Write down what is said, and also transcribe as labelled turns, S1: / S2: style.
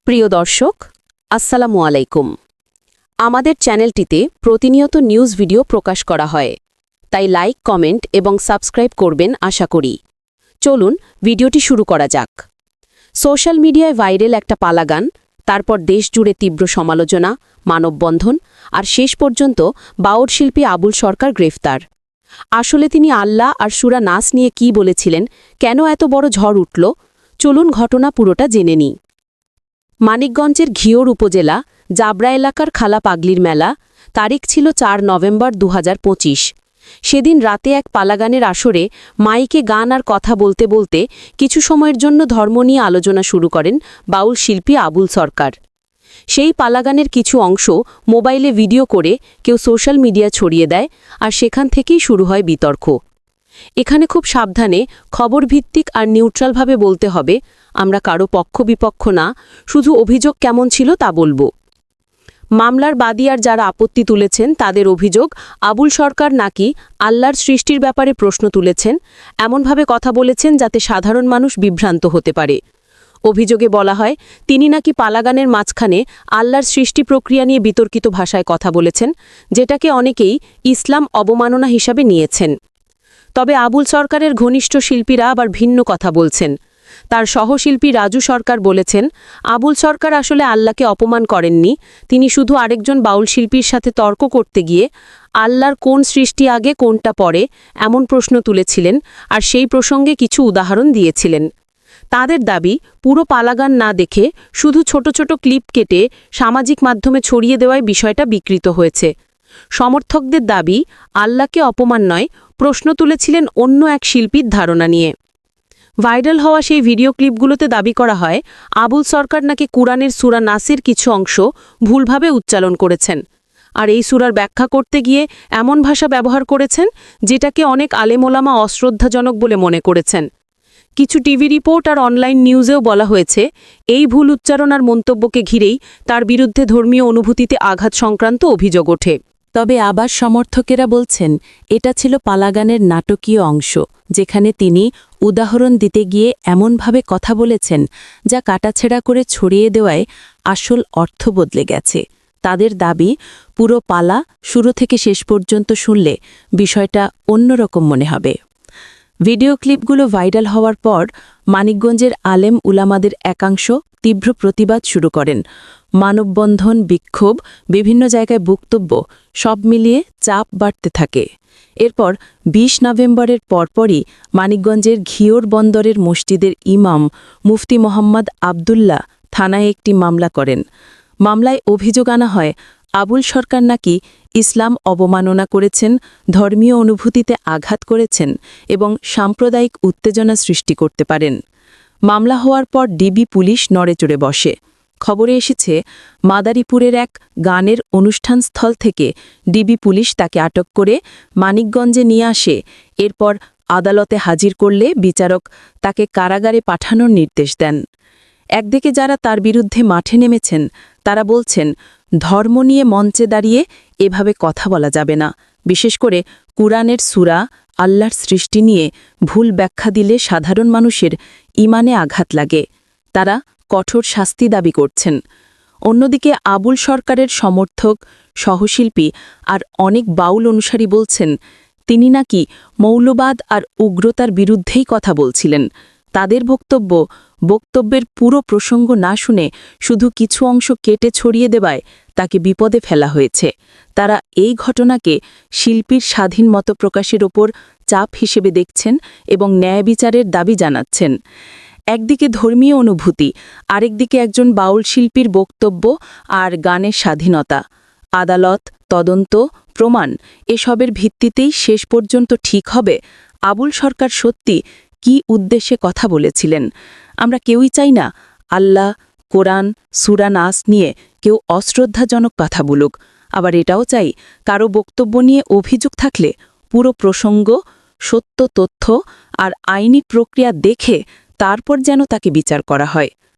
S1: প্রিয় দর্শক, আসসালামু আলাইকুম। আমাদের চ্যানেলটিতে প্রতিনিয়ত নিউজ ভিডিও প্রকাশ করা হয়, তাই লাইক, কমেন্ট এবং সাবস্ক্রাইব করবেন আশা করি। চলুন ভিডিওটি শুরু করা যাক। সোশ্যাল মিডিয়ায় ভাইরাল একটা পালাগান, তারপর দেশজুড়ে তীব্র সমালোচনা, মানববন্ধন আর শেষ পর্যন্ত বাউল শিল্পী আবুল সরকার গ্রেফতার। আসলে তিনি আল্লাহ আর সূরা নাস নিয়ে কী বলেছিলেন, কেন এত বড় ঝড় উঠল? চলুন ঘটনা পুরোটা জেনে নিই। মানিকগঞ্জের ঘিওর উপজেলা জাবরা এলাকার খালা পাগলির মেলা, তারিখ ছিল ৪ নভেম্বর ২০২৫। সেদিন রাতে এক পালাগানের আসরে মাইকে গান আর কথা বলতে বলতে কিছু সময়ের জন্য ধর্ম নিয়ে আলোচনা শুরু করেন বাউল শিল্পী আবুল সরকার। সেই পালাগানের কিছু অংশ মোবাইলে ভিডিও করে কেউ সোশ্যাল মিডিয়া ছড়িয়ে দেয়, আর সেখান থেকেই শুরু হয় বিতর্ক। এখানে খুব সাবধানে, খবরভিত্তিক আর নিউট্রালভাবে বলতে হবে। আমরা কারো পক্ষ বিপক্ষ না, শুধু অভিযোগ কেমন ছিল তা বলবো। মামলার বাদী আর যারা আপত্তি তুলেছেন তাদের অভিযোগ, আবুল সরকার নাকি আল্লাহর সৃষ্টির ব্যাপারে প্রশ্ন তুলেছেন, এমনভাবে কথা বলেছেন যাতে সাধারণ মানুষ বিভ্রান্ত হতে পারে। অভিযোগে বলা হয়, তিনি নাকি পালাগানের মাঝখানে আল্লাহর সৃষ্টি প্রক্রিয়া নিয়ে বিতর্কিত ভাষায় কথা বলেছেন, যেটাকে অনেকেই ইসলাম অবমাননা হিসাবে নিয়েছেন। তবে আবুল সরকারের ঘনিষ্ঠ শিল্পীরা আবার ভিন্ন কথা বলছেন। তার সহশিল্পী রাজু সরকার বলেছেন, আবুল সরকার আসলে আল্লাহকে অপমান করেননি, তিনি শুধু আরেকজন বাউল শিল্পীর সাথে তর্ক করতে গিয়ে আল্লাহর কোন সৃষ্টি আগে কোনটা পরে এমন প্রশ্ন তুলেছিলেন, আর সেই প্রসঙ্গে কিছু উদাহরণ দিয়েছিলেন। তাদের দাবি, পুরো পালাগান না দেখে শুধু ছোট ছোট ক্লিপ কেটে সামাজিক মাধ্যমে ছড়িয়ে দেওয়ায় বিষয়টা বিকৃত হয়েছে। সমর্থকদের দাবি, আল্লাহকে অপমান নয়, প্রশ্ন তুলেছিলেন অন্য এক শিল্পীর ধারণা নিয়ে। ভাইরাল হওয়া সেই ভিডিও ক্লিপগুলোতে দাবি করা হয়, আবুল সরকার নাকি কুরআনের সূরা নাসের কিছু অংশ ভুলভাবে উচ্চারণ করেছেন, আর এই সূরার ব্যাখ্যা করতে গিয়ে এমন ভাষা ব্যবহার করেছেন যেটাকে অনেক আলেমোলামা অশ্রদ্ধাজনক বলে মনে করেছেন। কিছু টিভি রিপোর্ট আর অনলাইন নিউজেও বলা হয়েছে, এই ভুল উচ্চারণ আর মন্তব্যকে ঘিরেই তার বিরুদ্ধে ধর্মীয় অনুভূতিতে আঘাত সংক্রান্ত অভিযোগ ওঠে। তবে আবার সমর্থকেরা বলছেন, এটা ছিল পালাগানের নাটকীয় অংশ, যেখানে তিনি উদাহরণ দিতে গিয়ে এমনভাবে কথা বলেছেন যা কাটাছেড়া করে ছড়িয়ে দেওয়ায় আসল অর্থ বদলে গেছে। তাদের দাবি, পুরো পালা শুরু থেকে শেষ পর্যন্ত শুনলে বিষয়টা অন্যরকম মনে হবে। ভিডিও ক্লিপগুলো ভাইরাল হওয়ার পর মানিকগঞ্জের আলেম উলামাদের একাংশ তীব্র প্রতিবাদ শুরু করেন। মানববন্ধন, বিক্ষোভ, বিভিন্ন জায়গায় বক্তব্য, সব মিলিয়ে চাপ বাড়তে থাকে। এরপর ২০ নভেম্বরের পরপরই মানিকগঞ্জের ঘিওর বন্দরের মসজিদের ইমাম মুফতি মোহাম্মদ আবদুল্লাহ থানায় একটি মামলা করেন। মামলায় অভিযোগ আনা হয়, আবুল সরকার নাকি ইসলাম অবমাননা করেছেন, ধর্মীয় অনুভূতিতে আঘাত করেছেন এবং সাম্প্রদায়িক উত্তেজনা সৃষ্টি করতে পারেন। মামলা হওয়ার পর ডিবি পুলিশ নড়েচড়ে বসে। খবরে এসেছে, মাদারীপুরের এক গানের অনুষ্ঠানস্থল থেকে ডিবি পুলিশ তাকে আটক করে মানিকগঞ্জে নিয়ে আসে। এরপর আদালতে হাজির করলে বিচারক তাকে কারাগারে পাঠানোর নির্দেশ দেন। একদিকে যারা তার বিরুদ্ধে মাঠে নেমেছেন তারা বলছেন, ধর্ম নিয়ে মঞ্চে দাঁড়িয়ে এভাবে কথা বলা যাবে না, বিশেষ করে কুরআনের সূরা, আল্লাহর সৃষ্টি নিয়ে ভুল ব্যাখ্যা দিলে সাধারণ মানুষের ইমানে আঘাত লাগে। তারা কঠোর শাস্তি দাবি করছেন। অন্যদিকে আবুল সরকারের সমর্থক, সহশিল্পী আর অনেক বাউল অনুসারী বলছেন, তিনি নাকি মৌলবাদ আর উগ্রতার বিরুদ্ধেই কথা বলছিলেন। তাদের বক্তব্যের পুরো প্রসঙ্গ না শুনে শুধু কিছু অংশ কেটে ছড়িয়ে দেওয়ায় তাকে বিপদে ফেলা হয়েছে। তারা এই ঘটনাকে শিল্পীর স্বাধীন মত প্রকাশের ওপর চাপ হিসেবে দেখছেন এবং ন্যায় বিচারের দাবি জানাচ্ছেন। একদিকে ধর্মীয় অনুভূতি, আরেকদিকে একজন বাউল শিল্পীর বক্তব্য আর গানের স্বাধীনতা। আদালত, তদন্ত, প্রমাণ এসবের ভিত্তিতেই শেষ পর্যন্ত ঠিক হবে আবুল সরকার সত্যি কি উদ্দেশ্যে কথা বলেছিলেন। আমরা কেউই চাই না আল্লাহ, কোরআন, সূরা নাস নিয়ে কেউ অশ্রদ্ধাজনক কথা বলুক। আবার এটাও চাই, কারো বক্তব্য নিয়ে অভিযোগ থাকলে পুরো প্রসঙ্গ, সত্য তথ্য আর আইনি প্রক্রিয়া দেখে তারপর যেন তাকে বিচার করা হয়।